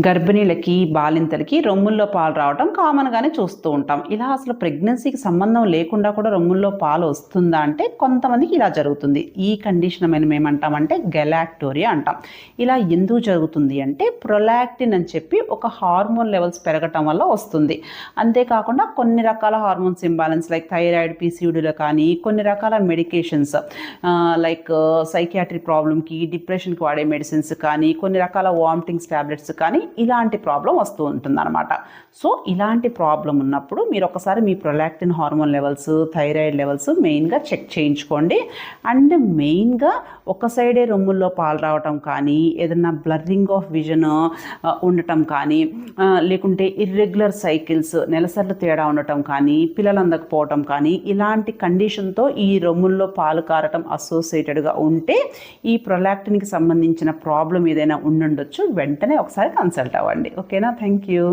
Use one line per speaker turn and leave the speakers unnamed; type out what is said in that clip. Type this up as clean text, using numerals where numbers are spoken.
గర్భిణీలకి, బాలింతలకి రొమ్ముల్లో పాలు రావటం కామన్‌గానే చూస్తూ ఉంటాం. ఇలా అసలు ప్రెగ్నెన్సీకి సంబంధం లేకుండా కూడా రొమ్ముల్లో పాలు వస్తుందా అంటే కొంతమందికి ఇలా జరుగుతుంది. ఈ కండిషన్ మనం ఏమంటామంటే గెలాక్టోరియా అంటాం. ఇలా ఎందుకు జరుగుతుంది అంటే ప్రొలాక్టిన్ అని చెప్పి ఒక హార్మోన్ లెవెల్స్ పెరగటం వల్ల వస్తుంది. అంతేకాకుండా కొన్ని రకాల హార్మోన్స్ ఇంబాలెన్స్ లైక్ థైరాయిడ్, పీసీఓడీలో కానీ కొన్ని రకాల మెడికేషన్స్ లైక్ సైకియాట్రిక్ ప్రాబ్లమ్‌కి, డిప్రెషన్‌కి వాడే మెడిసిన్స్ కానీ, కొన్ని రకాల వామిటింగ్స్ టాబ్లెట్స్ కానీ ఇలాంటి ప్రాబ్లం వస్తూ ఉంటుందన్నమాట. సో ఇలాంటి ప్రాబ్లం ఉన్నప్పుడు మీరు ఒకసారి మీ prolactin hormone levels, thyroid levels మెయిన్గా చెక్ చేయించుకోండి. అండ్ మెయిన్గా ఒక సైడే రొమ్ముల్లో పాలు రావటం కానీ, ఏదన్నా బ్లర్రింగ్ ఆఫ్ విజన్ ఉండటం కానీ, లేకుంటే ఇర్రెగ్యులర్ సైకిల్స్ నెలసర్లు తేడా ఉండటం కానీ, పిల్లలు అందకపోవటం కానీ, ఇలాంటి కండిషన్తో ఈ రొమ్ముల్లో పాలు కారటం అసోసియేటెడ్గా ఉంటే ఈ ప్రొలాక్టిన్కి సంబంధించిన ప్రాబ్లం ఏదైనా ఉండుండొచ్చు. వెంటనే ఒకసారి కన్సల్ట్ అవ్వండి. ఓకేనా? Thank you.